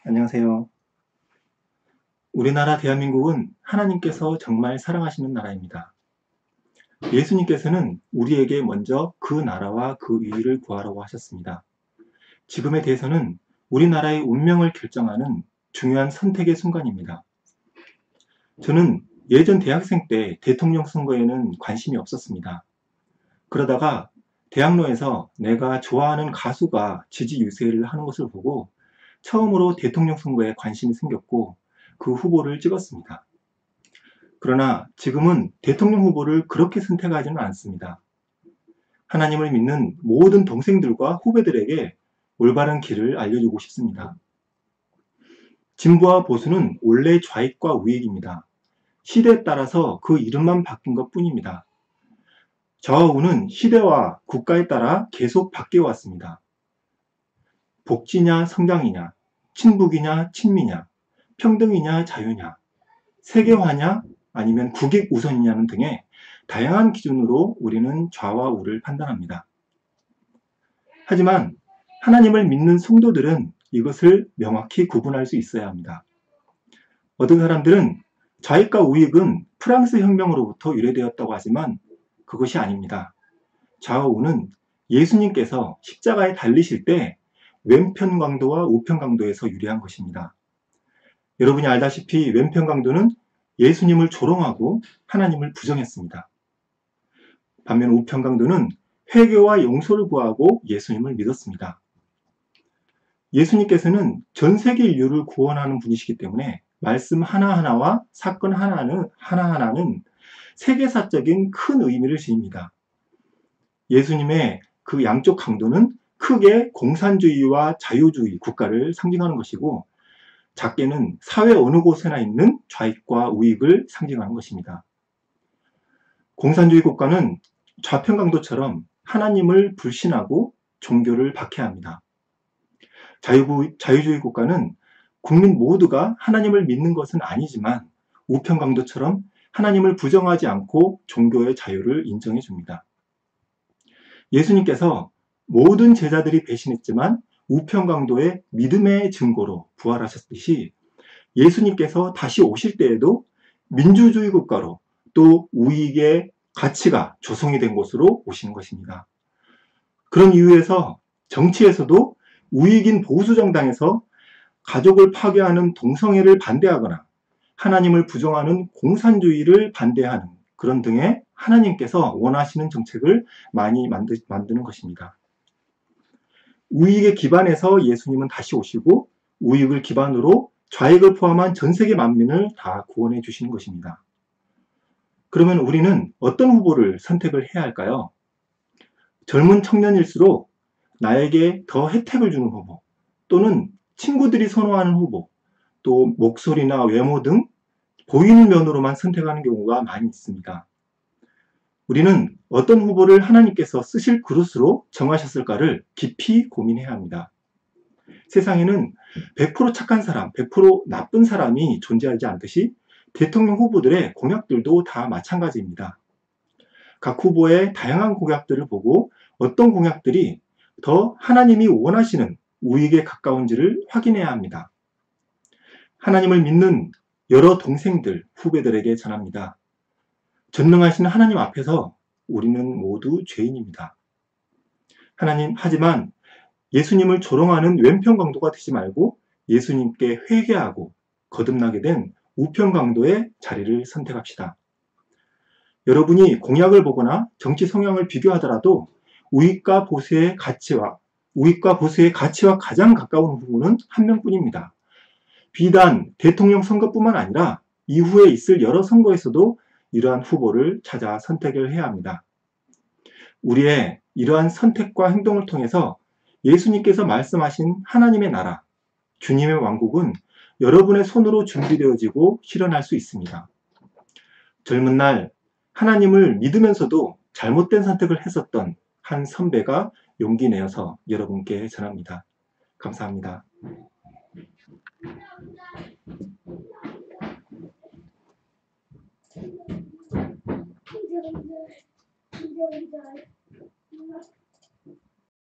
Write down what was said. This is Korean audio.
안녕하세요. 우리나라 대한민국은 하나님께서 정말 사랑하시는 나라입니다. 예수님께서는 우리에게 먼저 그 나라와 그 의를 구하라고 하셨습니다. 지금에 대해서는 우리나라의 운명을 결정하는 중요한 선택의 순간입니다. 저는 예전 대학생 때 대통령 선거에는 관심이 없었습니다. 그러다가 대학로에서 내가 좋아하는 가수가 지지 유세를 하는 것을 보고 처음으로 대통령 선거에 관심이 생겼고 그 후보를 찍었습니다. 그러나 지금은 대통령 후보를 그렇게 선택하지는 않습니다. 하나님을 믿는 모든 동생들과 후배들에게 올바른 길을 알려주고 싶습니다. 진보와 보수는 원래 좌익과 우익입니다. 시대에 따라서 그 이름만 바뀐 것 뿐입니다. 좌우는 시대와 국가에 따라 계속 바뀌어 왔습니다. 복지냐 성장이냐, 친북이냐 친미냐, 평등이냐 자유냐, 세계화냐 아니면 국익 우선이냐는 등의 다양한 기준으로 우리는 좌와 우를 판단합니다. 하지만 하나님을 믿는 성도들은 이것을 명확히 구분할 수 있어야 합니다. 어떤 사람들은 좌익과 우익은 프랑스 혁명으로부터 유래되었다고 하지만 그것이 아닙니다. 좌와 우는 예수님께서 십자가에 달리실 때 왼편 강도와 우편 강도에서 유래한 것입니다. 여러분이 알다시피 왼편 강도는 예수님을 조롱하고 하나님을 부정했습니다. 반면 우편 강도는 회개와 용서를 구하고 예수님을 믿었습니다. 예수님께서는 전 세계 인류를 구원하는 분이시기 때문에 말씀 하나하나와 사건 하나하나는 세계사적인 큰 의미를 지닙니다. 예수님의 그 양쪽 강도는 크게 공산주의와 자유주의 국가를 상징하는 것이고 작게는 사회 어느 곳에나 있는 좌익과 우익을 상징하는 것입니다. 공산주의 국가는 좌편 강도처럼 하나님을 불신하고 종교를 박해합니다. 자유주의 국가는 국민 모두가 하나님을 믿는 것은 아니지만 우편 강도처럼 하나님을 부정하지 않고 종교의 자유를 인정해 줍니다. 예수님께서 모든 제자들이 배신했지만 우편 강도의 믿음의 증거로 부활하셨듯이 예수님께서 다시 오실 때에도 민주주의 국가로 또 우익의 가치가 조성이 된 곳으로 오시는 것입니다. 그런 이유에서 정치에서도 우익인 보수정당에서 가족을 파괴하는 동성애를 반대하거나 하나님을 부정하는 공산주의를 반대하는 그런 등의 하나님께서 원하시는 정책을 많이 만드는 것입니다. 우익의 기반에서 예수님은 다시 오시고 우익을 기반으로 좌익을 포함한 전 세계 만민을 다 구원해 주시는 것입니다. 그러면 우리는 어떤 후보를 선택을 해야 할까요? 젊은 청년일수록 나에게 더 혜택을 주는 후보, 또는 친구들이 선호하는 후보, 또 목소리나 외모 등 보이는 면으로만 선택하는 경우가 많이 있습니다. 우리는 어떤 후보를 하나님께서 쓰실 그릇으로 정하셨을까를 깊이 고민해야 합니다. 세상에는 100% 착한 사람, 100% 나쁜 사람이 존재하지 않듯이 대통령 후보들의 공약들도 다 마찬가지입니다. 각 후보의 다양한 공약들을 보고 어떤 공약들이 더 하나님이 원하시는 우익에 가까운지를 확인해야 합니다. 하나님을 믿는 여러 동생들, 후배들에게 전합니다. 전능하신 하나님 앞에서 우리는 모두 죄인입니다. 하지만 예수님을 조롱하는 왼편 강도가 되지 말고 예수님께 회개하고 거듭나게 된 우편 강도의 자리를 선택합시다. 여러분이 공약을 보거나 정치 성향을 비교하더라도 우익과 보수의 가치와 가장 가까운 후보는 한 명뿐입니다. 비단 대통령 선거뿐만 아니라 이후에 있을 여러 선거에서도 이러한 후보를 찾아 선택을 해야 합니다. 우리의 이러한 선택과 행동을 통해서 예수님께서 말씀하신 하나님의 나라, 주님의 왕국은 여러분의 손으로 준비되어지고 실현할 수 있습니다. 젊은 날 하나님을 믿으면서도 잘못된 선택을 했었던 한 선배가 용기 내어서 여러분께 전합니다. 감사합니다.